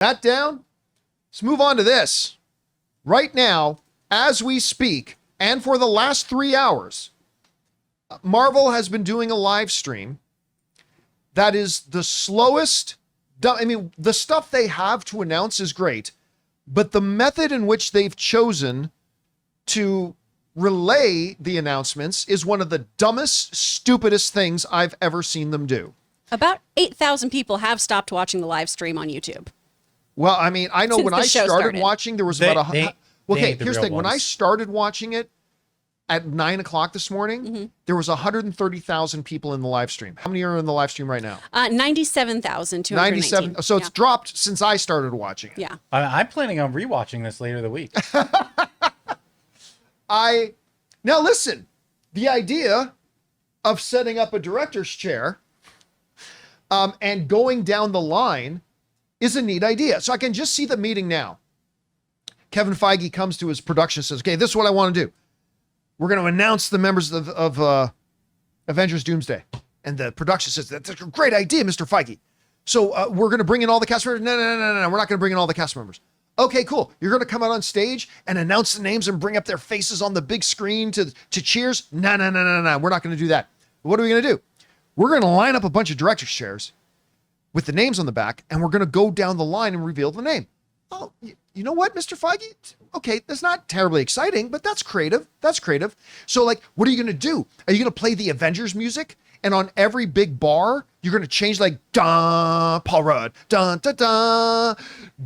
That down. Let's move on to this. Right now, as we speak, and for the last 3 hours, Marvel has been doing a live stream that is the slowest. I mean, the stuff they have to announce is great, but the method in which they've chosen to relay the announcements is one of the dumbest, stupidest things I've ever seen them do. About 8,000 people have stopped watching the live stream on YouTube. Well, I mean, I know Since when the I show started started. watching, there was about okay, here's the thing. When I started watching it at 9 o'clock this morning, there was 130,000 people in the live stream. How many are in the live stream right now? 97,219. 97. So it's dropped since I started watching it. Yeah. I'm planning on rewatching this later the week. Now listen, the idea of setting up a director's chair and going down the line is a neat idea. So I can just see the meeting now. Kevin Feige comes to his production and says, okay, this is what I want to do. We're going to announce the members of Avengers Doomsday. And the production says, that's a great idea, Mr. Feige. So we're going to bring in all the cast members. No. We're not going to bring in all the cast members. Okay, cool. You're going to come out on stage and announce the names and bring up their faces on the big screen to cheers? No. We're not going to do that. What are we going to do? We're going to line up a bunch of director's chairs with the names on the back, and we're going to go down the line and reveal the name. Oh, you know what, Mr. Feige? Okay, that's not terribly exciting, but that's creative. So, like, what are you going to do? Are you going to play the Avengers music? And on every big bar, you're going to change, like, dun, Paul Rudd, dun, dun, dun,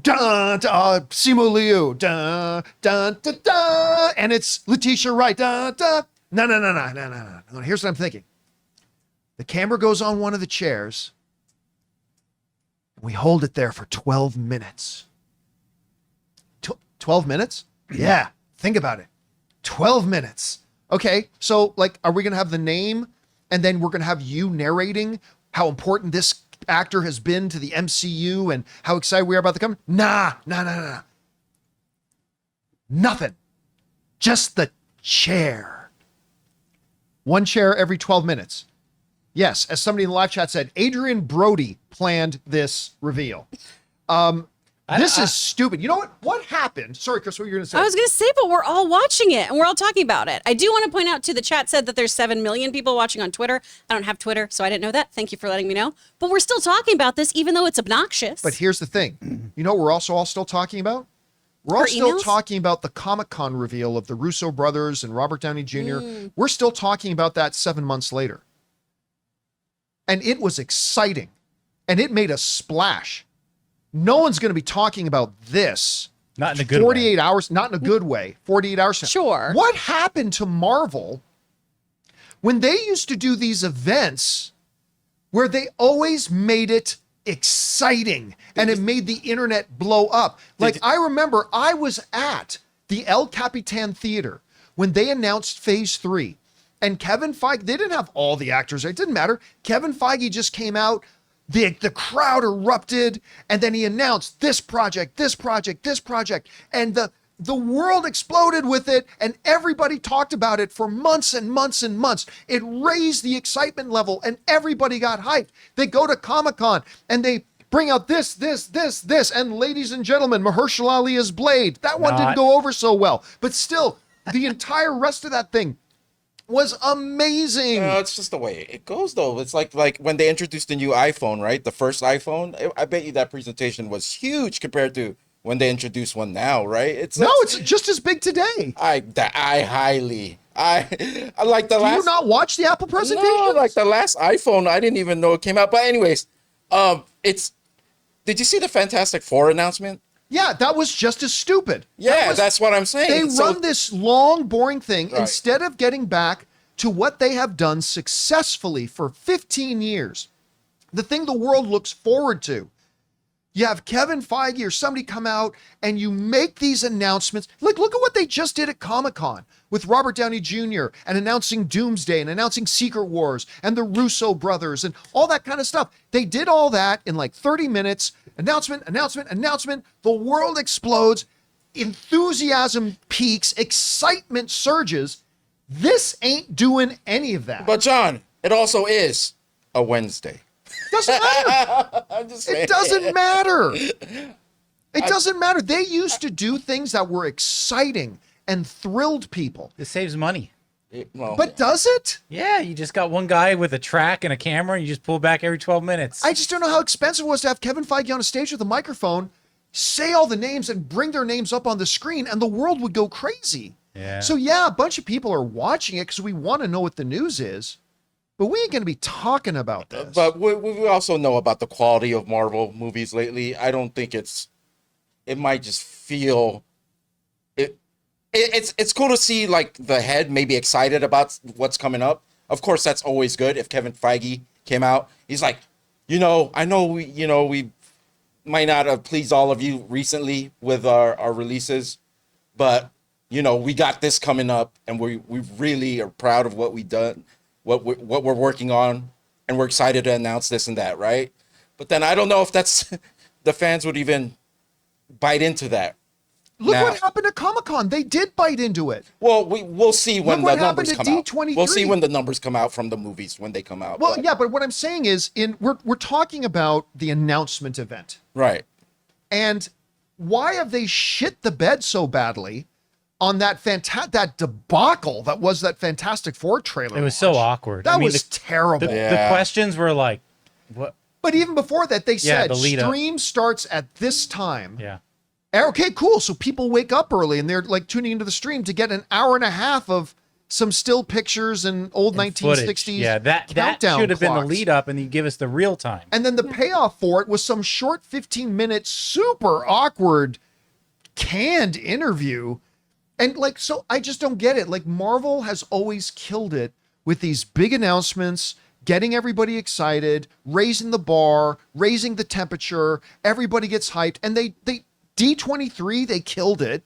dun, dun, Simu Liu, dun, dun, dun, dun, and it's Letitia Wright, dun, dun. No. Here's what I'm thinking. The camera goes on one of the chairs. We hold it there for 12 minutes. 12 minutes? Yeah, think about it. 12 minutes. Okay, so like, are we going to have the name and then we're going to have you narrating how important this actor has been to the MCU and how excited we are about the coming? Nah. Nothing. Just the chair. One chair every 12 minutes. Yes, as somebody in the live chat said, Adrian Brody planned this reveal. This is stupid. You know what? What happened? Sorry, Chris, what were you going to say? I was going to say, but we're all watching it and we're all talking about it. I do want to point out too, the chat said that there's 7 million people watching on Twitter. I don't have Twitter, so I didn't know that. Thank you for letting me know. But we're still talking about this, even though it's obnoxious. But here's the thing. You know what we're also all still talking about? We're all still talking about the Comic-Con reveal of the Russo brothers and Robert Downey Jr. We're still talking about that 7 months later. And it was exciting. And it made a splash. No one's going to be talking about this. Not in a good 48 hours, not in a good way. 48 hours. Sure. What happened to Marvel when they used to do these events where they always made it exciting and it made the internet blow up? Like, I remember I was at the El Capitan Theater when they announced Phase 3. And Kevin Feige, they didn't have all the actors there. It didn't matter. Kevin Feige just came out. The crowd erupted. And then he announced this project. And the world exploded with it. And everybody talked about it for months and months and months. It raised the excitement level and everybody got hyped. They go to Comic-Con and they bring out this. And ladies and gentlemen, Mahershala Ali's Blade. That one didn't go over so well. But still, the entire rest of that thing was amazing. It's just the way it goes, though. It's like when they introduced the new iPhone, right? The first iPhone. I bet you that presentation was huge compared to when they introduced one now, right? It's just as big today. I like the last. Do you not watch the Apple presentation? No, like the last iPhone, I didn't even know it came out. But anyways, did you see the Fantastic Four announcement? Yeah, that was just as stupid. Yeah, that's what I'm saying. They run this long, boring thing instead of getting back to what they have done successfully for 15 years. The thing the world looks forward to. You have Kevin Feige or somebody come out and you make these announcements. Look at what they just did at Comic-Con with Robert Downey Jr. and announcing Doomsday and announcing Secret Wars and the Russo brothers and all that kind of stuff. They did all that in like 30 minutes. Announcement. The world explodes. Enthusiasm peaks. Excitement surges. This ain't doing any of that. But John, it also is a Wednesday. Doesn't matter. I'm just saying. It doesn't matter. It doesn't matter. They used to do things that were exciting and thrilled people. This saves money. But does it? Yeah, you just got one guy with a track and a camera, and you just pull back every 12 minutes. I just don't know how expensive it was to have Kevin Feige on a stage with a microphone, say all the names and bring their names up on the screen, and the world would go crazy. Yeah. So yeah, a bunch of people are watching it because we want to know what the news is, but we ain't going to be talking about this. But we also know about the quality of Marvel movies lately. I don't think it might just feel it's cool to see like the head maybe excited about what's coming up. Of course, that's always good. If Kevin Feige came out, he's like, I know we might not have pleased all of you recently with our releases, but we got this coming up, and we really are proud of what we've done, what we're working on, and we're excited to announce this and that, right? But then I don't know if that's the fans would even bite into that. Look what happened at Comic-Con. They did bite into it. Well, we'll see when the numbers come out. D23. We'll see when the numbers come out from the movies when they come out. Well, yeah, but what I'm saying is, we're talking about the announcement event, right? And why have they shit the bed so badly on that debacle that was that Fantastic Four trailer? It was so awkward. That was terrible. The questions were like, what? But even before that, they said the lead up. stream starts at this time. Yeah. Okay, cool. So people wake up early and they're like tuning into the stream to get an hour and a half of some still pictures and old 1960s. Footage. Yeah, that countdown should have been the clocks. lead up, and you give us the real time. And then the payoff for it was some short 15-minute, super awkward, canned interview. And like, so I just don't get it. Like, Marvel has always killed it with these big announcements, getting everybody excited, raising the bar, raising the temperature. Everybody gets hyped. And they D23, they killed it.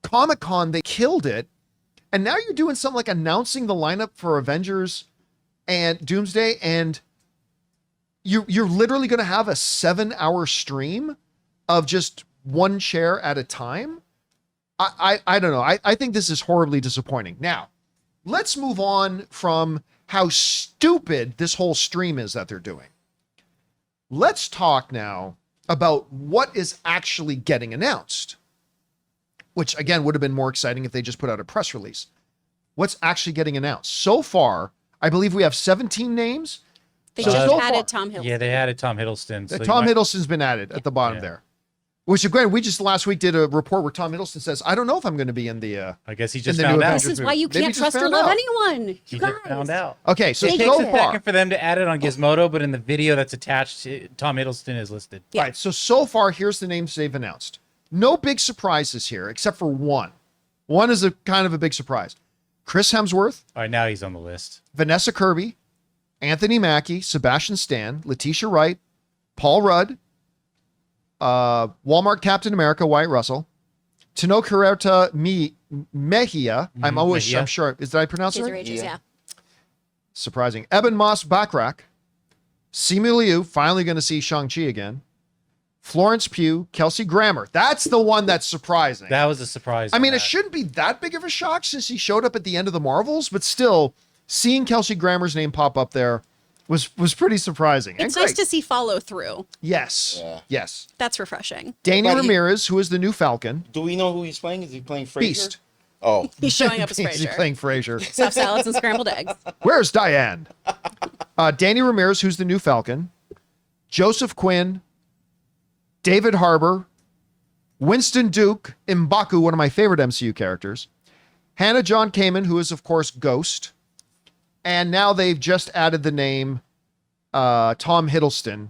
Comic-Con, they killed it. And now you're doing something like announcing the lineup for Avengers and Doomsday, and you're literally going to have a 7-hour stream of just one chair at a time. I don't know. I think this is horribly disappointing. Now, let's move on from how stupid this whole stream is that they're doing. Let's talk now about what is actually getting announced, which again would have been more exciting if they just put out a press release. What's actually getting announced? So far, I believe we have 17 names. They So just added far- Tom Hiddleston. Yeah, they added Tom Hiddleston. So Tom Hiddleston's been added at the bottom Yeah. there. Which again, we just last week did a report where Tom Hiddleston says, I don't know if I'm going to be in the I guess he in just the new found out. Avengers This is movie. why you Maybe can't just trust or found love out. anyone. He You just guys. found out. Okay, so It It takes takes so a far, second for them to add it on Gizmodo, but in the video that's attached, Tom Hiddleston is listed. Yeah. right, so far, here's the names they've announced. No big surprises here, except for one. One is a kind of a big surprise. Chris Hemsworth, All right, now he's on the list. Vanessa Kirby, Anthony Mackie, Sebastian Stan, Letitia Wright, Paul Rudd, Walmart Captain America, Wyatt Russell, Tenoch Mejia. Mejia. I'm sure. Did I pronounce Kids it are right? ages, yeah. Surprising. Eben Moss Backrack, Simu Liu, finally going to see Shang-Chi again. Florence Pugh, Kelsey Grammer. That's the one that's surprising. That was a surprise. I on mean, it that. shouldn't be that big of a shock since he showed up at the end of the Marvels, but still, seeing Kelsey Grammer's name pop up there was pretty surprising. It's and nice great. to see follow through. Yes. Yeah. Yes. That's refreshing. Danny But he- Ramirez, who is the new Falcon. Do we know who he's playing? Is he playing Fraser? Beast. Oh, He's showing up as He's Frasier. playing Frasier. Soft salads and scrambled eggs. Where's Diane? Danny Ramirez, who's the new Falcon. Joseph Quinn. David Harbour. Winston Duke. M'Baku, one of my favorite MCU characters. Hannah John Kamen, who is, of course, Ghost. And now they've just added the name Tom Hiddleston.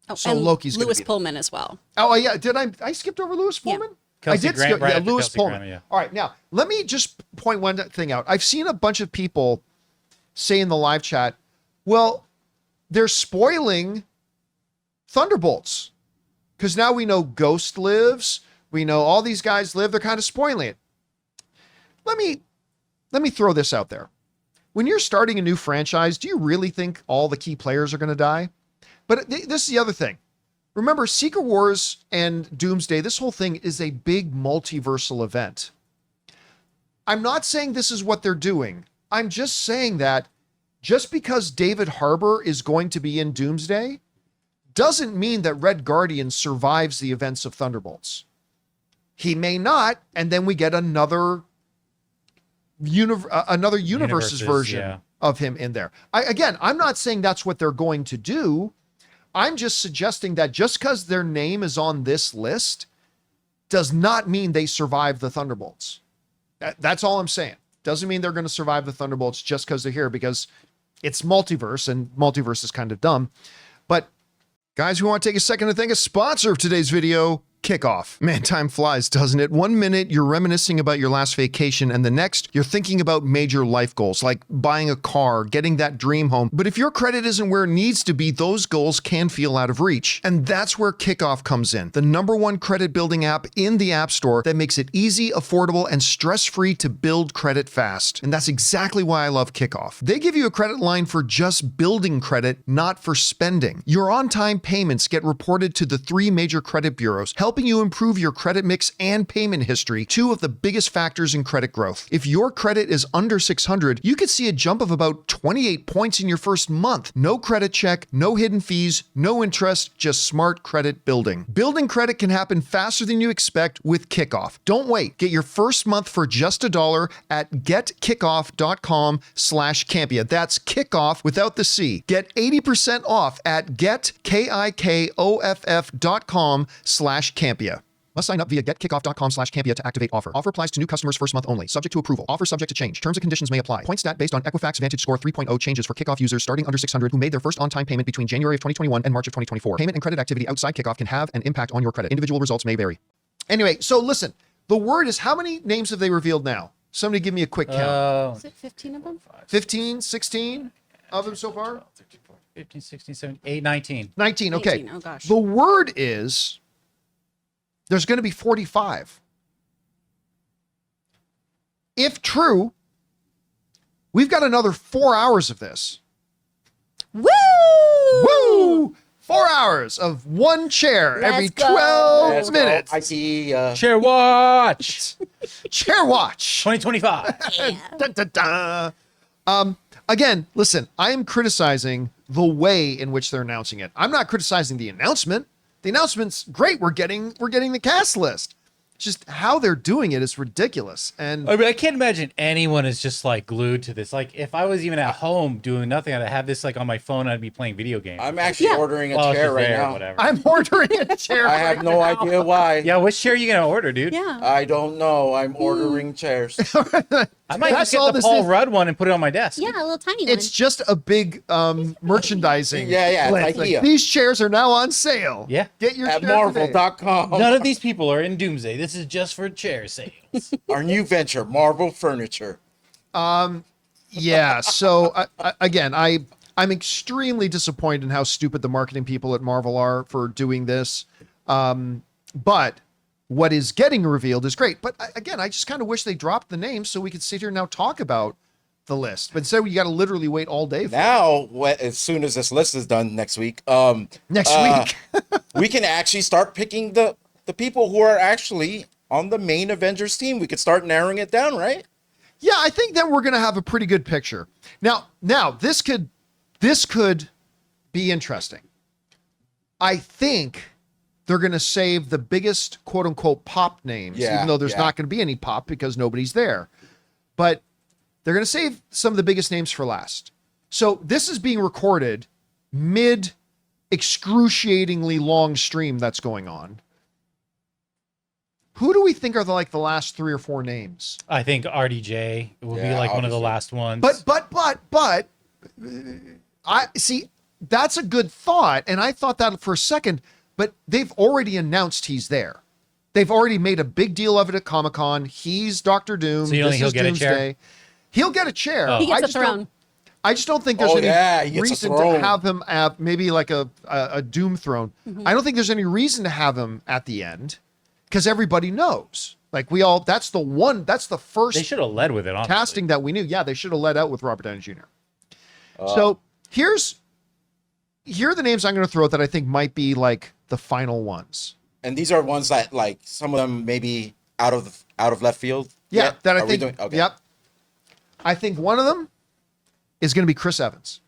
Oh, So and Loki's gonna Lewis be- Pullman as well. Oh, yeah. Did I skipped over Lewis Yeah. Pullman? Kelsey I did Grant, skip, right yeah, after Lewis Kelsey Pullman. Grammer, yeah. All right, now let me just point one thing out. I've seen a bunch of people say in the live chat, well, they're spoiling Thunderbolts because now we know Ghost lives. We know all these guys live. They're kind of spoiling it. Let me throw this out there. When you're starting a new franchise, do you really think all the key players are going to die? But this is the other thing. Remember, Secret Wars and Doomsday, this whole thing is a big multiversal event. I'm not saying this is what they're doing. I'm just saying that just because David Harbour is going to be in Doomsday doesn't mean that Red Guardian survives the events of Thunderbolts. He may not, and then we get another universe's version of him in there. I'm not saying that's what they're going to do. I'm just suggesting that just because their name is on this list does not mean they survive the Thunderbolts. That's all I'm saying. Doesn't mean they're going to survive the Thunderbolts just because they're here, because it's multiverse, and multiverse is kind of dumb. But guys, we want to take a second to thank a sponsor of today's video, Kikoff. Man, time flies, doesn't it? 1 minute, you're reminiscing about your last vacation, and the next, you're thinking about major life goals, like buying a car, getting that dream home. But if your credit isn't where it needs to be, those goals can feel out of reach. And that's where Kikoff comes in, the #1 credit building app in the App Store that makes it easy, affordable, and stress-free to build credit fast. And that's exactly why I love Kikoff. They give you a credit line for just building credit, not for spending. Your on-time payments get reported to the 3 major credit bureaus, helping you improve your credit mix and payment history, 2 of the biggest factors in credit growth. If your credit is under 600, you could see a jump of about 28 points in your first month. No credit check, no hidden fees, no interest, just smart credit building. Building credit can happen faster than you expect with Kikoff. Don't wait. Get your first month for just $1 at getkikoff.com/Campea. That's kickoff without the C. Get 80% off at getkikoff.com/Campea. Must sign up via getkickoff.com/Campea to activate offer. Offer applies to new customers first month only, subject to approval. Offer subject to change. Terms and conditions may apply. Point stat based on Equifax Vantage Score 3.0 changes for Kikoff users starting under 600 who made their first on-time payment between January of 2021 and March of 2024. Payment and credit activity outside Kikoff can have an impact on your credit. Individual results may vary. Anyway, so listen, the word is, how many names have they revealed now? Somebody give me a quick count. Is it 15 of them? 15, 16 of them so far? 15, 16, 17, 18, 19. 19, okay. 18, oh gosh. The word is, there's going to be 45. If true, we've got another 4 hours of this. Woo! Woo! 4 hours of one chair every Let's go. 12 Let's go. minutes. I see. Chair watch. Chair watch. 2025. Dun, dun, dun. Again, listen, I am criticizing the way in which they're announcing it. I'm not criticizing the announcement. The announcement's great. We're getting the cast list. Just how they're doing it is ridiculous. And I mean, I can't imagine anyone is just like glued to this. Like, if I was even at home doing nothing, I'd have this like on my phone. I'd be playing video games. I'm actually ordering a chair right now. Whatever. I'm ordering a chair. I have no idea why. Yeah, which chair are you gonna order, dude? Yeah. I don't know. I'm ordering chairs. I might That's just get all the this Paul is. Rudd one and put it on my desk. Yeah, a little tiny one. It's just a big merchandising. Yeah, list. like IKEA. These chairs are now on sale. Yeah. Get your At chair today. Marvel.com. None of these people are in Doomsday. This is just for chair sales. Our new venture, Marvel Furniture. Yeah. So again, I'm extremely disappointed in how stupid the marketing people at Marvel are for doing this. But what is getting revealed is great. But again, I just kind of wish they dropped the names so we could sit here and now talk about the list. But instead, you got to literally wait all day for it. Now, as soon as this list is done next week, Next week. we can actually start picking the people who are actually on the main Avengers team. We could start narrowing it down, right? Yeah, I think then we're going to have a pretty good picture. Now this could be interesting. I think they're going to save the biggest quote unquote pop names, even though there's not going to be any pop because nobody's there. But they're going to save some of the biggest names for last. So this is being recorded mid excruciatingly long stream that's going on. Who do we think are the last 3 or 4 names? I think RDJ will be like one of the obviously. last ones. But I see, that's a good thought. And I thought that for a second, but they've already announced he's there. They've already made a big deal of it at Comic-Con. He's Dr. Doom. So you don't think he'll get a chair? Doomsday. He'll get a chair. Oh. He gets I a just don't- throne. I just don't think there's He any gets a reason to throne. have him at maybe like a Doom throne. I don't think there's any reason to have him at the end because everybody knows. Like that's the first they should have led with it, honestly. casting that we knew. Yeah, they should have let out with Robert Downey Jr. So here are the names I'm going to throw out that I think might be like the final ones. And these are ones that, like, some of them maybe out of left field. Yeah, yet? that I Are we think. doing- okay. Yep. I think one of them is going to be Chris Evans.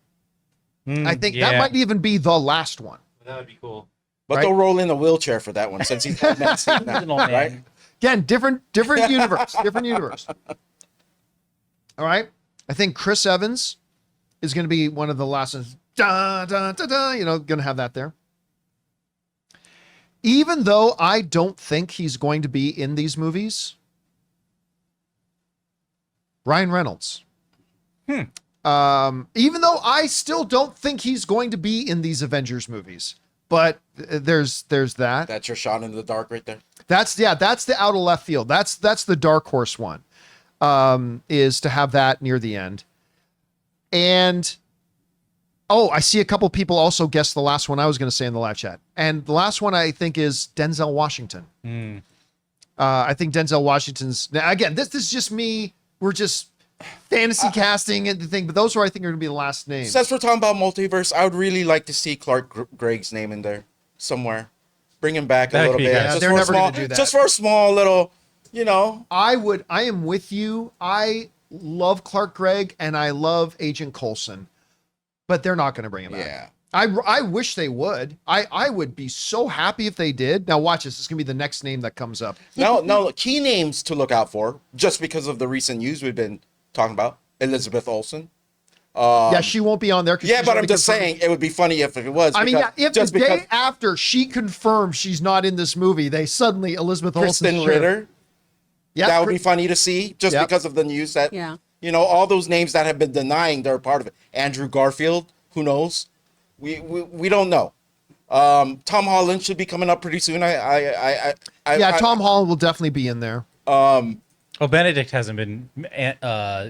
I think that might even be the last one. That would be cool. But Right. they'll roll in a wheelchair for that one since he's old man sitting He's there, an old man. right? Again, different universe, different universe. All right. I think Chris Evans is going to be one of the last ones. Da, da, da, da, going to have that there. Even though I don't think he's going to be in these movies, Ryan Reynolds. Even though I still don't think he's going to be in these Avengers movies, but there's that. That's your shot in the dark right there. That's the out of left field. That's the dark horse one, is to have that near the end. And I see a couple people also guess the last one I was going to say in the live chat. And the last one I think is Denzel Washington. I think Denzel Washington's, now again, this is just me. We're just fantasy casting and the thing, but those are, I think, are going to be the last names. Since we're talking about multiverse, I would really like to see Clark Gregg's name in there somewhere. Bring him back a That'd little be bit. good. Yeah, Just they're for a never small, gonna do that. just for a small little, I am with you. I love Clark Gregg and I love Agent Coulson, but they're not going to bring him back. Yeah. I wish they would. I would be so happy if they did. Now watch this. This is going to be the next name that comes up. No, key names to look out for, just because of the recent news we've been talking about. Elizabeth Olsen. Yeah, she won't be on there. Yeah, but I'm just saying it would be funny if it was. I mean, yeah, if just the day because after she confirms she's not in this movie, they suddenly Elizabeth Kristen Olsen. Ritter, Yeah, that would be funny to see, just Yep. because of the news that, Yeah. all those names that have been denying they're part of it. Andrew Garfield, who knows? We don't know. Tom Holland should be coming up pretty soon. Tom Holland will definitely be in there. Oh, Benedict hasn't been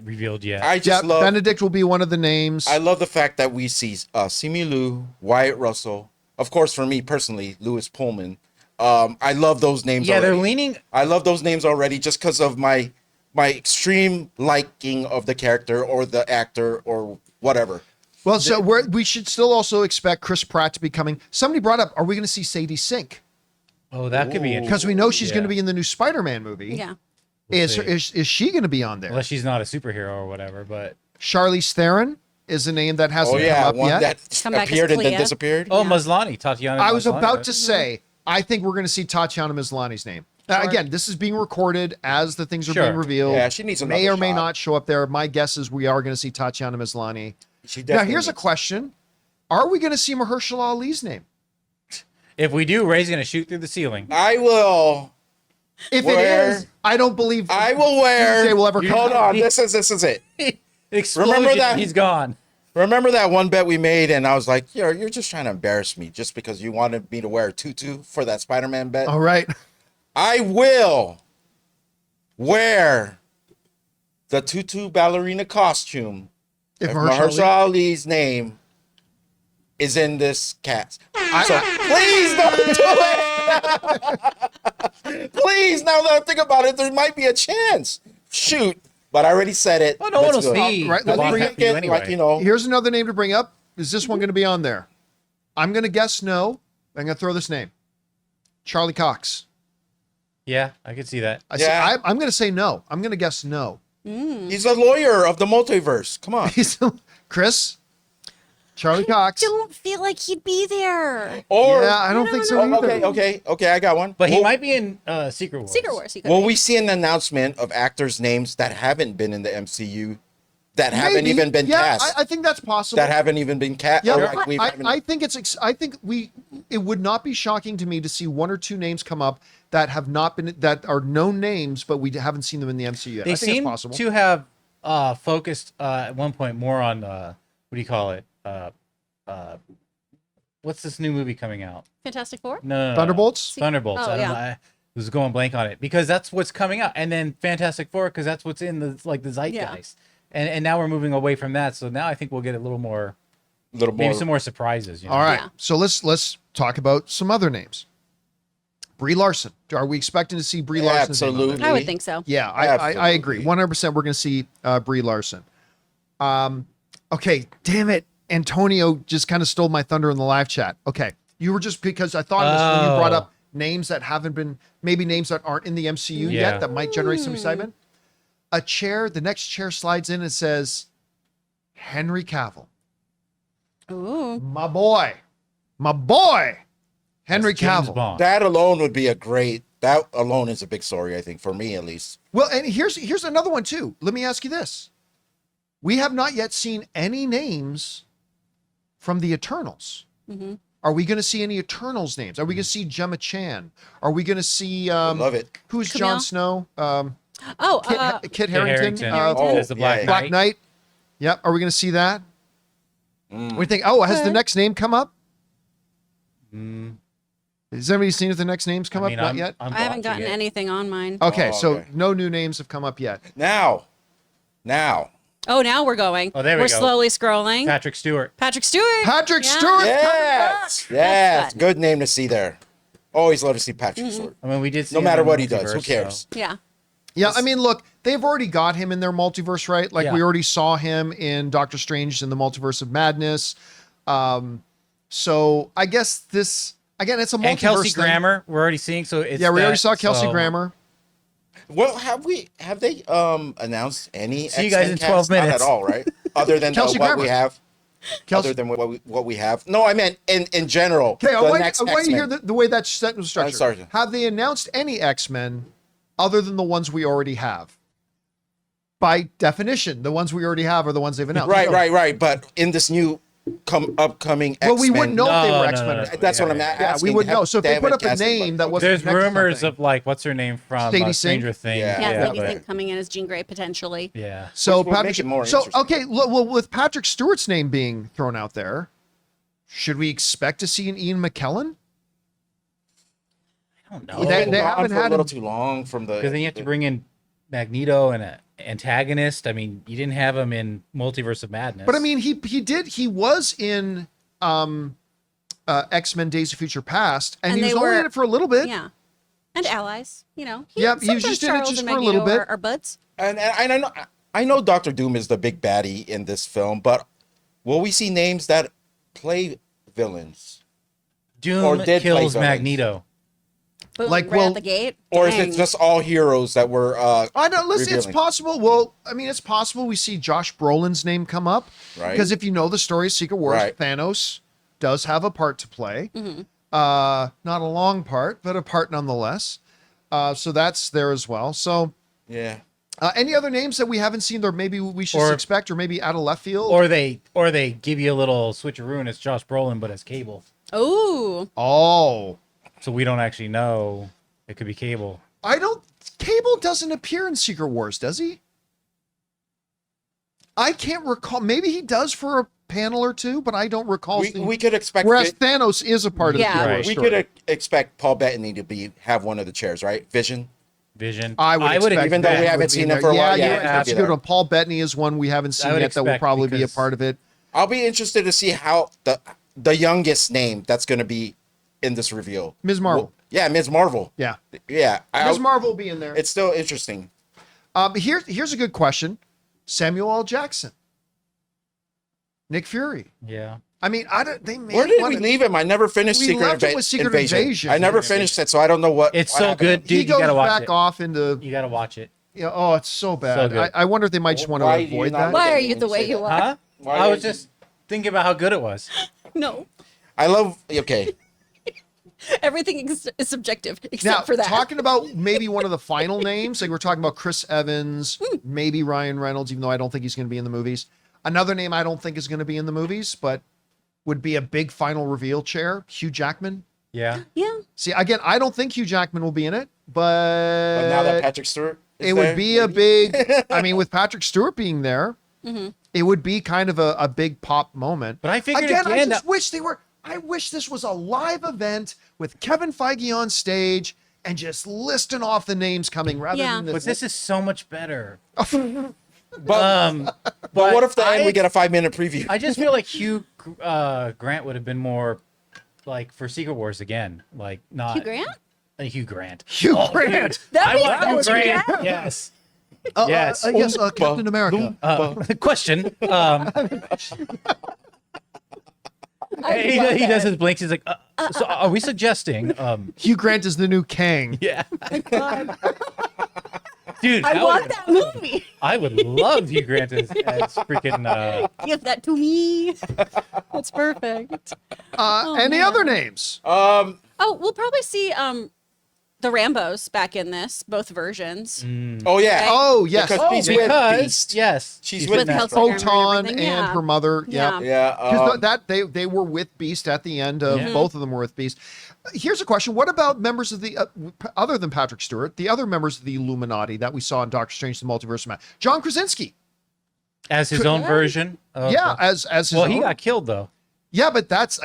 revealed yet. I just Yeah, love. Benedict will be one of the names. I love the fact that we see Simu Liu, Wyatt Russell, of course, for me personally, Lewis Pullman. I love those names. Yeah, already. they're leaning. I love those names already just because of my extreme liking of the character or the actor or whatever. Well, so we should still also expect Chris Pratt to be coming. Somebody brought up, are we going to see Sadie Sink? Oh, that could be interesting. Because we know she's Yeah. going to be in the new Spider-Man movie. Yeah. Is see. she going to be on there? Unless she's not a superhero or whatever, but Charlize Theron is a name that hasn't come up one yet. that Come back as appeared and then Clea. disappeared. oh, Maslany, Tatiana. I was Maslany. about to say, I think we're going to see Tatiana Maslany's name. Now, again, this is being recorded as the things are Sure. being revealed. Yeah, she needs may another or may shot. not show up there. My guess is we are going to see Tatiana Maslany. She Now, definitely here's a needs- question. Are we going to see Mahershala Ali's name? If we do, Ray's gonna shoot through the ceiling. I will. If Where- it is, I don't believe I will wear. Tuesday will ever come Hold out. on. This is it. Explosion. Remember that- He's gone. Remember that one bet we made, and I was like, "You're just trying to embarrass me, just because you wanted me to wear a tutu for that Spider-Man bet." All right. I will wear the tutu ballerina costume If if Mahershala Mahershala Ali's name is in this cast. So please don't do it. Please, now that I think about it, there might be a chance. Shoot, but I already said it. Well, no one Let's will do it. see. Right, the let's box bring hat it for you Get, anyway. like, Here's another name to bring up. Is this one going to be on there? I'm going to guess no. I'm going to throw this name. Charlie Cox. Yeah, I could see that. I'm going to say no. I'm going to guess no. he's a lawyer of the multiverse. Come on. He's Chris. Charlie Cox. Don't feel like he'd be there. Or Yeah, I don't think so either. okay, I got one. But he Will- might be in Secret Wars. Secret Wars. You could Will be. we see an announcement of actors' names that haven't been in the MCU, that haven't Maybe. even been Yeah, cast, I think that's possible. that haven't even been cast? Yeah, Like I think it's. I think it would not be shocking to me to see one or two names come up that have not been, that are known names, but we haven't seen them in the MCU yet. They I think seem it's possible. to have focused at one point more on what do you call it? What's this new movie coming out? Fantastic Four. No. Thunderbolts. Thunderbolts. Oh, I don't yeah. know. I was going blank on it because that's what's coming out, and then Fantastic Four because that's what's in the the zeitgeist. And now we're moving away from that, so now I think we'll get a little more, little maybe more. some more surprises. You know? All right. Yeah. So let's talk about some other names. Brie Larson. Are we expecting to see Brie Larson? Absolutely. I would think so. Yeah, I Absolutely. agree. 100% we're going to see Brie Larson. Okay, damn it. Antonio just kind of stole my thunder in the live chat. Okay. You were just, because I thought of this when you brought Oh. up names that haven't been, maybe names that aren't in the MCU Yeah. yet that might generate some excitement. A chair, the next chair slides in and says, Henry Cavill. Ooh. My boy. My boy, Henry James Cavill. Bond. That alone would be that alone is a big story, I think, for me at least. Well, and here's another one too. Let me ask you this. We have not yet seen any names from the Eternals. Mm-hmm. Are we going to see any Eternals names? Are we going to see Gemma Chan? Are we going to see Love it. who's Camille? Jon Snow? Kit Harington, Harington. Oh, as the Black yeah. Black Knight. Knight. Yep. Are we going to see that? What do you think? Oh, has the next name come up? Has anybody seen if the next names come up? Not yet. I'm I haven't watching gotten it. anything on mine. Okay, Oh, so okay. no new names have come up yet. Now. Oh, now we're going. Oh, there we We're go. slowly scrolling. Patrick Stewart. Patrick Stewart. Patrick Yeah. Stewart. Yes. Yes. good. Good name to see there. Always love to see Patrick Mm-hmm. Stewart. I mean, we did see No him matter in what he does, who Multiverse, cares? so- Yeah. Yeah, I mean, look, they've already got him in their multiverse, right? Like Yeah. we already saw him in Doctor Strange in the Multiverse of Madness. So I guess this again, it's a multiverse And Kelsey thing. Grammer, we're already seeing. So it's Yeah, we already that, saw Kelsey so- Grammer. Well, have they announced any See you guys X-Men in 12 cast? Not minutes. at all, right? Other than Kelsey what Grammer. we have. Kelsey, Other than what we have. No, I meant in general. okay, I the want next you to hear X-Men. the way that sentence was structured. sorry. Have they announced any X-Men other than the ones we already have? By definition, the ones we already have are the ones they've announced. Right. But in this new upcoming X-Men. Well, we wouldn't know if they No, were no, X-Men. no, or no. not. That's what I'm Yeah, asking. Yeah, we wouldn't know. So if they put haven't up a casted name anybody. that was There's connected to rumors something. of like what's her name from Sadie Sink? Stranger Things. Yeah. Yeah, Yeah, Sadie but- Sink coming in as Jean Grey potentially. yeah. So Which will make it more so interesting. okay, well, with Patrick Stewart's name being thrown out there, should we expect to see an Ian McKellen? I don't He's know. They been gone haven't for a had little him- too long from the. Because then you have to bring in Magneto and an antagonist. I mean, you didn't have him in Multiverse of Madness. But I mean, he was in X-Men: Days of Future Past, and he And was they only were- in it for a little bit. Yeah. And allies, you know. Yeah, he was sometimes just in it Charles just and for a Magneto little bit. Are buds. And I know Doctor Doom is the big baddie in this film, but will we see names that play villains, Doom or did play kills villains. Magneto. Boom, Like, right well- at the gate. or is Dang. it just all heroes that were? I don't listen. It's revealing? possible. Well, I mean, it's possible we see Josh Brolin's name come up, Right. because if you know the story of Secret Wars, Right. Thanos does have a part to play. Mm-hmm. Not a long part, but a part nonetheless. So that's there as well. So Yeah. any other names that we haven't seen, or maybe we should Or- expect, or maybe out of left field? Or they give you a little switcheroo and it's Josh Brolin, but as Cable. Ooh. Oh, So we don't actually know. It could be Cable. I don't. Cable doesn't appear in Secret Wars, does he? I can't recall. Maybe he does for a panel or two, but I don't recall. We could expect. Whereas it- Thanos is a part of the Yeah. Secret Right. Wars we story. could expect Paul Bettany to have one of the chairs, right? Vision. Vision. I would expect Even though that we would haven't be seen in him there. for a while, Yeah, yeah, you're it right. could That's be a good there. one. Paul Bettany is one we haven't seen would yet that will expect probably be a because- part of it. I'll be interested to see how the youngest name that's going to be in this reveal. Ms. Marvel. Yeah, Ms. Marvel. Yeah, Yeah. Ms. Marvel will be in there. It's still interesting. Here's a good question: Samuel L. Jackson, Nick Fury. Yeah. I mean, I don't. They may Where did wanna- we leave him? I never finished We Secret, left it with Secret Invasion. I never finished it, so I don't know what. It's what so happened. good, dude. He You goes gotta watch back it. off into. You gotta watch it. You know, oh, it's so bad. good. I wonder if they might just want to Why do you avoid not that. look Why at are me you when the you way say you that? are? Huh? Why I are was you- just thinking about how good it was. No. I love. Okay. Everything is subjective except Now, for that. talking about maybe one of the final names, like we're talking about Chris Evans, maybe Ryan Reynolds, even though I don't think he's going to be in the movies. Another name I don't think is going to be in the movies, but would be a big final reveal chair, Hugh Jackman. Yeah. Yeah. See, again, I don't think Hugh Jackman will be in it, but But now that Patrick Stewart, is it there, would be a big, I mean, with Patrick Stewart being there, it would be kind of a big pop moment. But I figured Again, I again just that- wish I wish this was a live event with Kevin Feige on stage and just listing off the names coming rather Yeah. than But this is so much better. But, But what if the end I- we get a 5-minute preview? I just feel like Hugh Grant would have been more like for Secret Wars again, like not Hugh Grant? Hugh Grant. Hugh Oh, Grant. That'd be I want so Hugh Grant. Grant. Yes. Yes, Yes. yes, Captain America. Question. He does his blinks. He's like, so are we suggesting? Hugh Grant is the new Kang. Yeah. God. Dude, I want that movie. I would love Hugh Grant as freaking. Give that to me. That's perfect. Any man. other names? Oh, we'll probably see the Rambos back in this, both versions. Oh yeah. Oh, yes. Because she's with Because Beast. yes, She's With with Kelsey Beast. Grammer Photon and and everything, yeah. her mother. Yeah. Yep. Yeah. Because that they were with Beast at the end of Yeah. both of them were with Beast. Here's a question: what about members of the other than Patrick Stewart, the other members of the Illuminati that we saw in Doctor Strange: The Multiverse of Madness? John Krasinski. as his own version. Of, Yeah, as his well, he own. got killed though. Yeah, but that's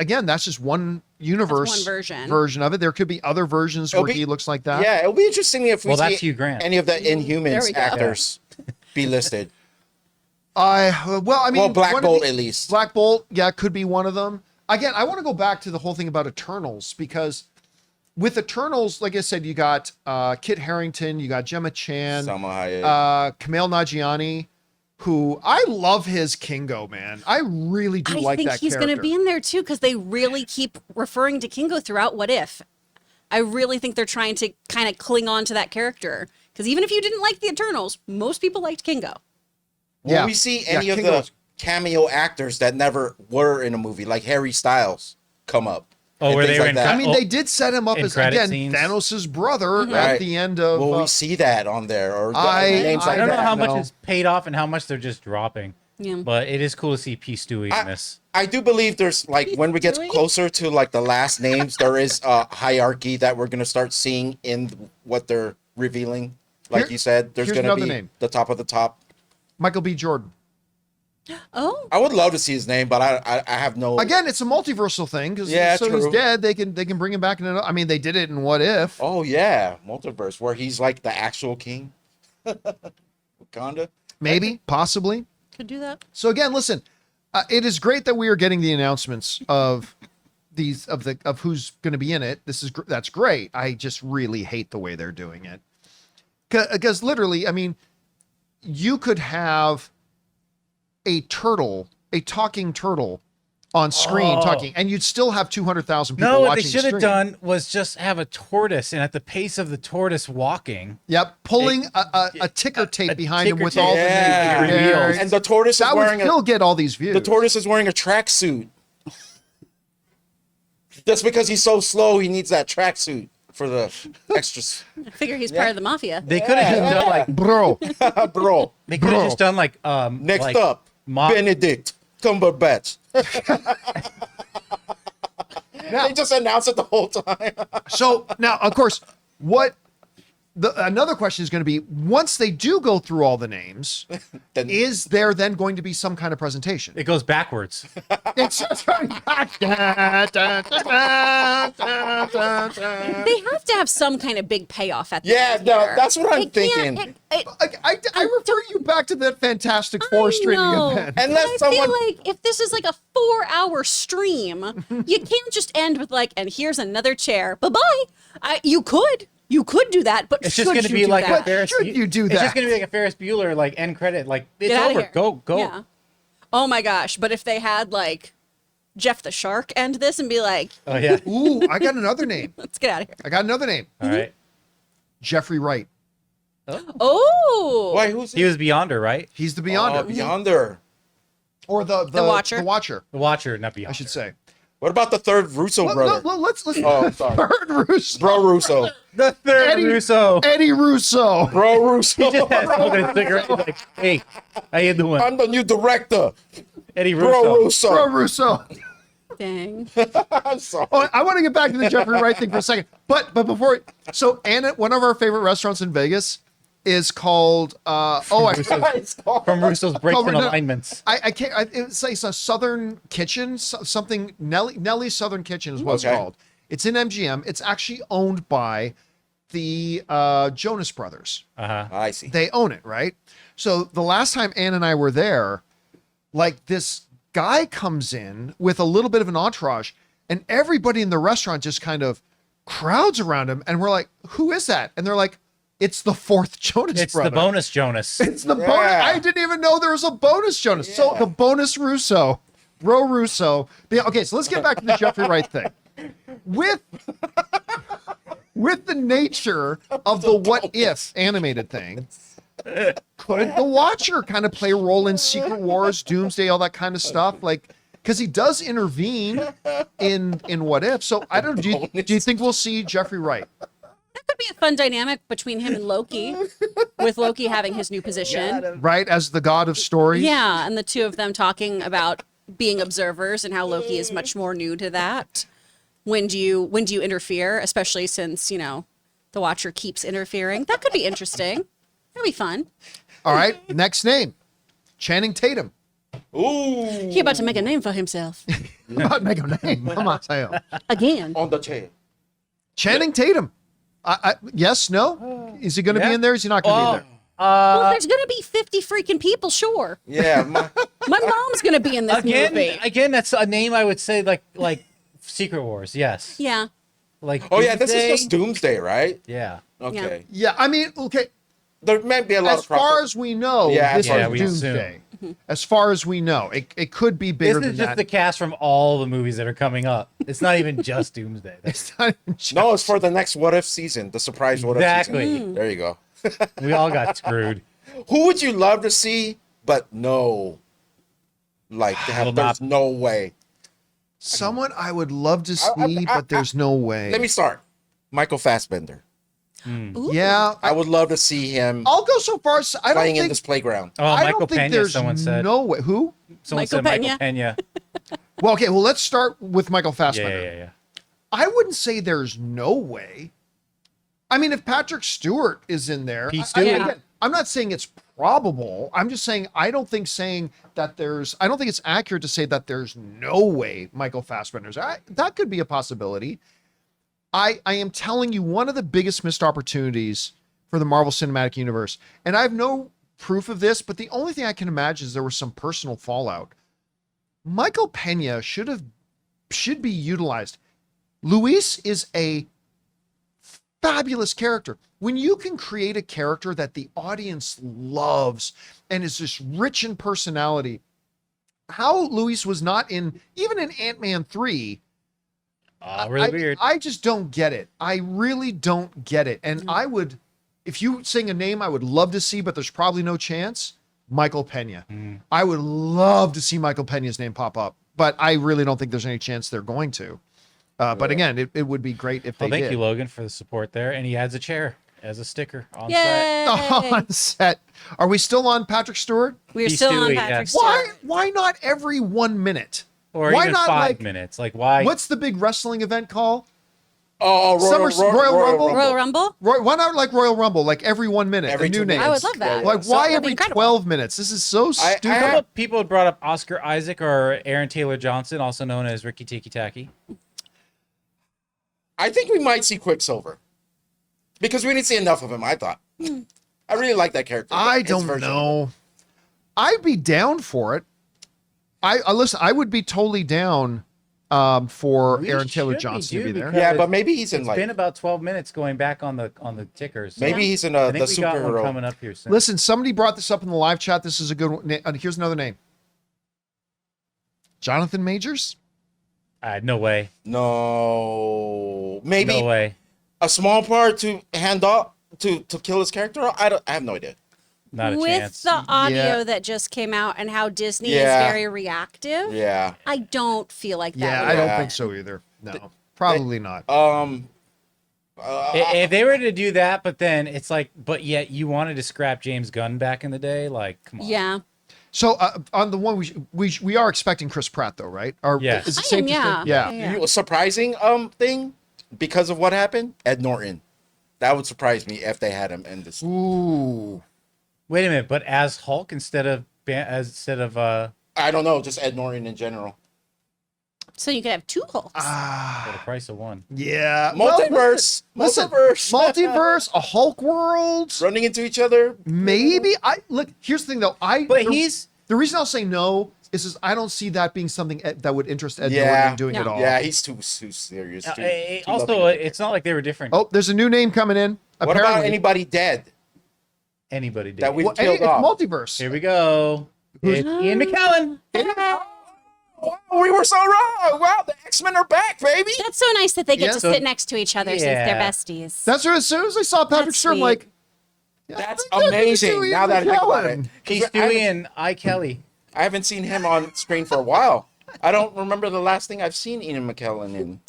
just one universe version of it. There could be other versions It'll where be- he looks like that. Yeah, it'll be interesting if we Well, that's see Hugh Grant. any of the There we Inhumans go. actors be listed. I mean, Black one of Bolt the- at least. Black Bolt, yeah, could be one of them. Again, I want to go back to the whole thing about Eternals because with Eternals, like I said, you got Kit Harington, you got Gemma Chan, Salma Hayek. Kumail Nanjiani, who I love his Kingo, man. I really do I like think that he's character. going to be in there too because they really keep referring to Kingo throughout What If. I really think they're trying to kind of cling on to that character because even if you didn't like the Eternals, most people liked Kingo. Will Yeah. we see Yeah, any of Kingo's- the cameo actors that never were in a movie, like Harry Styles, come up? Oh, and were things they like in that? I mean, they did set him up In as, credit again, scenes. Thanos' brother at Right. the end of... Will we see that on there, or names I I like don't know that? how much No. is paid off and how much they're just dropping. Yeah. But it is cool to see P. Stewie in this. I do believe there's like when we get Really? closer to like the last names, there is a hierarchy that we're gonna start seeing in what they're revealing. Like Here- you said, there's here's gonna another be name. the top of the top. Michael B. Jordan. Oh, I would love to see his name, but I have no. Again, it's a multiversal thing because Yeah, so true. he's dead. They can bring him back in another. I mean, they did it in What If. Oh yeah, multiverse where he's like the actual king. Wakanda. Maybe, possibly. could do that. So again, listen, it is great that we are getting the announcements of who's going to be in it. That's great. I just really hate the way they're doing it because literally, I mean, you could have a talking turtle on screen talking, and you'd still have 200,000 people No, what watching. they should the have stream. done was just have a tortoise, and at the pace of the tortoise walking, Yep, pulling a ticker tape behind him ticker with tape. all Yeah. the reveals. And the tortoise is that would wearing still get all these views. the tortoise is wearing a tracksuit. Just because he's so slow, he needs that tracksuit for the extras. I figure he's part of the mafia. they could have just done like Bro, Bro, they could have just done like next like up, mock- Benedict Cumberbatch. now, They just announce it the whole time. so now, of course, another question is going to be, once they do go through all the names, Then- is there then going to be some kind of presentation? It goes backwards. It's just They have to have some kind of big payoff at the Yeah, end no, here. that's what I'm It can't- thinking. I refer you back to that Fantastic Four streaming know. event. Unless I feel someone like if this is like a 4-hour stream, you can't just end with like, and here's another chair. Bye-bye. You could do that, but It's should just going to you be do like that? a Ferris. should you do It's that? just going to be like a Ferris Bueller like end credit. Like it's Get outta over. here. Go. Yeah. Oh my gosh! But if they had like Jeff the Shark end this and be like, Oh yeah. Ooh, I got another name. let's get out of here. I got another name. All right. Jeffrey Wright. Oh, why? Who's He was Beyonder, right? He's the Oh, Beyonder. Beyonder. Or the Watcher. The Watcher, The Watcher, not Beyonder. I should say. What about the third Russo brother? Let's Oh, sorry. Third Russo. Bro Russo. The third Eddie- Russo. Eddie Russo. Bro Russo. Just had smoking a cigarette. He's like, hey, how you doing? I'm the new director. Eddie Bro Russo. Bro Russo. Russo. dang! I'm sorry. Oh, I want to get back to the Jeffrey Wright thing for a second. But before, so Anna, one of our favorite restaurants in Vegas is called It's called- From Russo's Breaks and no, Alignments. I can't. It's a Southern Kitchen, something Nellie's Southern Kitchen is what it's Okay. called. It's in MGM. It's actually owned by the Jonas Brothers. I see. They own it, right? So the last time Ann and I were there, like this guy comes in with a little bit of an entourage, and everybody in the restaurant just kind of crowds around him, and we're like, "Who is that?" And they're like, "It's the fourth Jonas It's brother. the bonus Jonas. It's the bonus. Yeah. I didn't even know there was a bonus Jonas. So Yeah. the bonus Russo, Bro Russo. Okay, so let's get back to the Jeffrey Wright thing. With with the nature of the What If animated thing, could the Watcher kind of play a role in Secret Wars, Doomsday, all that kind of stuff? Like, because he does intervene in What If. So I don't know. Do you think we'll see Jeffrey Wright? That could be a fun dynamic between him and Loki, with Loki having his new position. Right, as the god of stories? Yeah, and the two of them talking about being observers and how Loki is much more new to that. When do you interfere, especially since, you know, the Watcher keeps interfering? That could be interesting. That'd be fun. All right, next name. Channing Tatum. Ooh. He about to make a name for himself. About to make a name. Come on, Tatum. Again. On the chair. Channing Tatum. Yes, no? Is he going to be in there? Is he not going to be there? Well, there's going to be 50 freaking people, sure. Yeah. My mom's going to be in this movie. Again, that's a name I would say like Secret Wars. Yes. Yeah. Like. Oh yeah, this is Doomsday. just Doomsday, right? Yeah. Okay. Yeah, I mean, okay. There might be a lot As of far as we know, Yeah, this as far is as we Doomsday. As far as we know, it could be bigger This is than just that. the cast from all the movies that are coming up. It's not even just Doomsday. It's not even just- No, it's for the next What If season, the surprise What If Exactly. season. There you go. We all got screwed. Who would you love to see, but no? Like, there's no way. someone I would love to see, I- but there's no way. Let me start. Michael Fassbender. Ooh. Yeah, I would love to see him I'll go so far as I don't playing in think this playground. Oh, I Michael don't think Pena. there's Someone said. no way. Who? Someone Michael said Michael Pena. Pena. Well, okay. Well, let's start with Michael Yeah, Fassbender. yeah. I wouldn't say there's no way. I mean, if Patrick Stewart is in there, Yeah. I'm not saying it's probable. I'm just saying I don't think it's accurate to say that there's no way Michael Fassbender's. That could be a possibility. I am telling you, one of the biggest missed opportunities for the Marvel Cinematic Universe, and I have no proof of this, but the only thing I can imagine is there was some personal fallout. Michael Pena should be utilized. Luis is a fabulous character. When you can create a character that the audience loves and is just rich in personality, how Luis was not even in Ant-Man 3, Really weird. I just don't get it. I really don't get it. And I would, if you sing a name I would love to see, but there's probably no chance, Michael Pena. I would love to see Michael Pena's name pop up, but I really don't think there's any chance they're going to. But again, it would be great if they Well, thank did. you, Logan, for the support there. And he adds a chair as a sticker on set. Yay! On set. Are we still on Patrick Stewart? We're He's still on Stewie, Patrick yes. Stewart. Why not every 1 minute? Or Why even not, 5 like- minutes. Like, why? What's the big wrestling event called? Oh, Royal Rumble? Royal Rumble? Why not like Royal Rumble, like every 1 minute, Every a new 2 name? I would love that. Like, So why that'd be every incredible. 12 minutes? This is so stupid. A couple of people had brought up Oscar Isaac or Aaron Taylor Johnson, also known as Ricky Tiki Taki. I think we might see Quicksilver. Because we didn't see enough of him, I thought. I really like that character. I His don't version. know. I'd be down for it. I listen. I would be totally down for We Aaron Taylor should be, Johnson to be dude, there. because- Yeah, but maybe he's in It's like been about 12 minutes going back on the tickers. So maybe he's in I the think we got one superhero. coming up here soon. Listen, somebody brought this up in the live chat. This is a good one. Here's another name. Jonathan Majors. No way. No, maybe No way. a small part to hand off to kill his character. I have no idea. Not a With chance. the audio Yeah. that just came out and how Disney Yeah. is very reactive, Yeah. I don't feel like that. Yeah, would I don't Yeah. think so either. No, probably not. If they were to do that, but then it's like, but yet you wanted to scrap James Gunn back in the day, like, come on. Yeah. So on the one we are expecting Chris Pratt though, right? Or Yes. is it I safe am, to say- yeah. Yeah. A surprising thing because of what happened. Ed Norton. That would surprise me if they had him in this. Ooh. Wait a minute, but as Hulk instead of I don't know, just Ed Norton in general. So you could have two Hulks. for the price of one. Yeah. Multiverse. Listen, Multiverse. multiverse, a Hulk world. Running into each other. Maybe. Look. Here's the thing, though. But the reason I'll say no is I don't see that being something that would interest Ed Yeah. Norton doing No. it all. Yeah, he's too serious. Too Also, loving. it's not like they were different. Oh, there's a new name coming in. What about Apparently. anybody dead Anybody did. that we've Well, killed it's off? multiverse. Here we go. It's Ian McKellen. wow, we were so wrong. Wow, the X-Men are back, baby. That's so nice that they get Yeah. to So- sit next to each other since they're Yeah. besties. That's what, as soon as I saw Patrick That's Stewart, I'm sweet. like, That's look at amazing. Stewie Now that I think about McKellen. it. He's Stewie and I Kelly. I haven't seen him on screen for a while. I don't remember the last thing I've seen Ian McKellen in.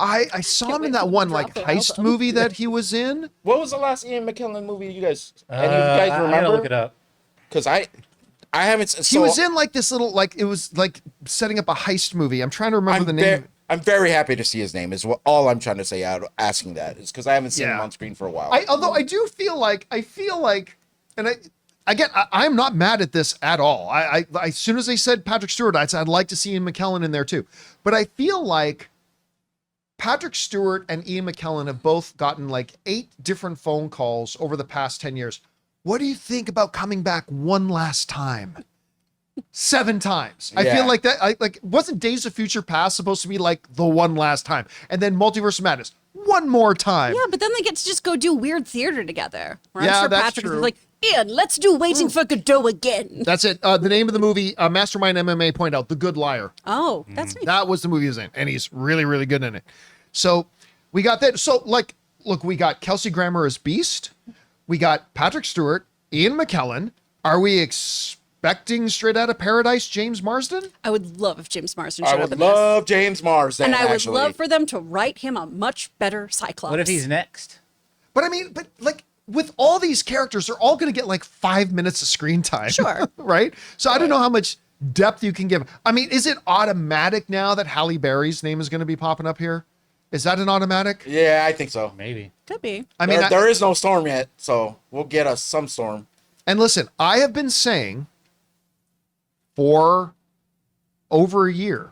I saw him in wait that till one they like drop their heist album. movie that he was in. What was the last Ian McKellen movie you guys? Any of you guys I gotta look it remember? up. Because I haven't. He So was in like this little like it was like setting up a heist movie. I'm trying to remember the name. I'm very happy to see his name. Is what all I'm trying to say out asking that is because I haven't seen him Yeah. on screen for a while. Although I do feel like and I'm not mad at this at all. I as soon as they said Patrick Stewart, I said I'd like to see Ian McKellen in there too. But I feel like Patrick Stewart and Ian McKellen have both gotten like 8 different phone calls over the past 10 years. What do you think about coming back one last time? 7 times. I Yeah. feel like that. Wasn't Days of Future Past supposed to be like the one last time, and then Multiverse of Madness one more time? Yeah, but then they get to just go do weird theater together. Where Yeah, I'm sure that's Patrick true. is like, Ian, let's do Waiting for Godot again. That's it. The name of the movie, Mastermind MMA pointed out, The Good Liar. Oh, that's nice. That was the movie he was in, and he's really, really good in it. So we got that. So look, we got Kelsey Grammer as Beast. We got Patrick Stewart, Ian McKellen. Are we expecting Straight Outta Paradise, James Marsden? I would love if James Marsden I showed up would in this. love James Marsden. And I would actually. love for them to write him a much better Cyclops. What if he's next? But I mean, with all these characters, they're all going to get like 5 minutes of screen time. Sure. Right? So I don't know how much depth you can give. I mean, is it automatic now that Halle Berry's name is going to be popping up here? Is that an automatic? Yeah, I think so. Maybe. Could be. I mean, There is no storm yet, so we'll get us some storm. and listen, I have been saying for over a year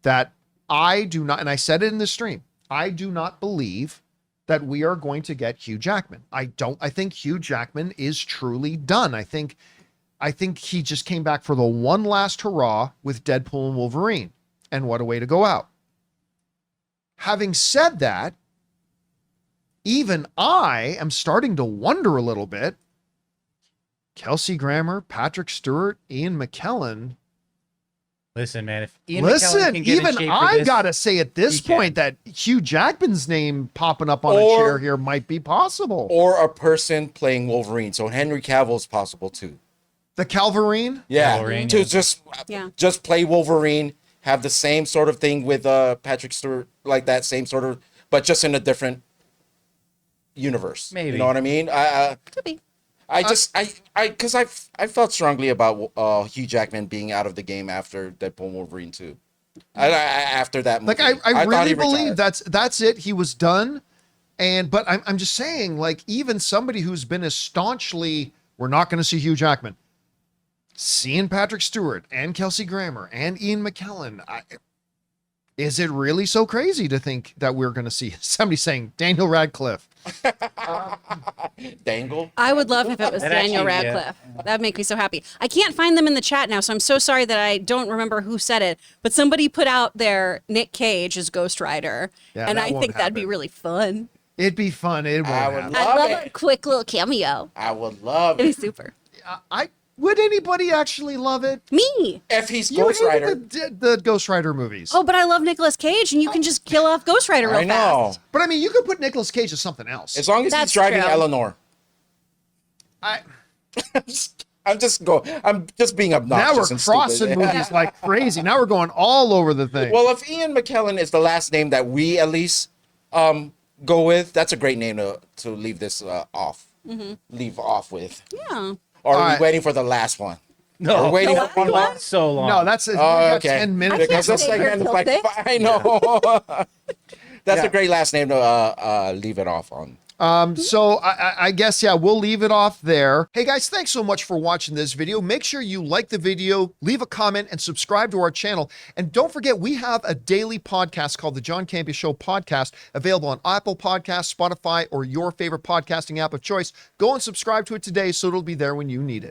that I do not, and I said it in the stream, I do not believe that we are going to get Hugh Jackman. I think Hugh Jackman is truly done. I think he just came back for the one last hurrah with Deadpool and Wolverine. And what a way to go out. Having said that, even I am starting to wonder a little bit. Kelsey Grammer, Patrick Stewart, Ian McKellen. Listen, man. If Ian McKellen Listen, can get in even shape for I this, gotta say at this he can. point that Hugh Jackman's name popping up on a Or- chair here might be possible. Or a person playing Wolverine. So Henry Cavill is possible too. The Calverine? Yeah, Wolverine, to yeah. Yeah. just play Wolverine, have the same sort of thing with Patrick Stewart, like that same sort of, but just in a different universe. Maybe. You know what I mean? Could be. Because I felt strongly about Hugh Jackman being out of the game after Deadpool and Wolverine 2. After that movie. Like I thought really he believe retired. that's it. He was done. But I'm just saying, like, even somebody who's been as staunchly, we're not going to see Hugh Jackman, seeing Patrick Stewart and Kelsey Grammer and Ian McKellen, is it really so crazy to think that we're going to see somebody saying Daniel Radcliffe? Dangle. I would love if it was That Daniel actually, yeah. Radcliffe. That'd make me so happy. I can't find them in the chat now, so I'm so sorry that I don't remember who said it. But somebody put out their Nick Cage as Ghost Rider, Yeah, and that I won't think that'd be happen. really fun. It'd be fun. It won't I would happen. love I'd love it. a quick little cameo. I would love It'd it. be super. Would anybody actually love it? Me. If he's You Ghost hated Rider. the Ghost Rider movies. Oh, but I love Nicolas Cage, and you can just kill off Ghost Rider real I know. fast. But I mean, you could put Nicolas Cage as something else. As long as That's he's driving true. Eleanor. I, I'm just being now obnoxious we're and crossing stupid. movies like crazy. Now we're going all over the thing. Well, if Ian McKellen is the last name that we at least go with, that's a great name to leave this off. Leave off with. Yeah. Or are Alright. we waiting for the last one? No, We're waiting The for one last more. so long. no, that's Oh, we got okay. 10 minutes. I can't Because this stay here segment is till like, 6. I know. That's Yeah. a great last name to leave it off on. So I guess, yeah, we'll leave it off there. Hey guys, thanks so much for watching this video. Make sure you like the video, leave a comment, and subscribe to our channel. And don't forget, we have a daily podcast called the John Campea Show podcast, available on Apple Podcasts, Spotify, or your favorite podcasting app of choice. Go and subscribe to it today so it'll be there when you need it.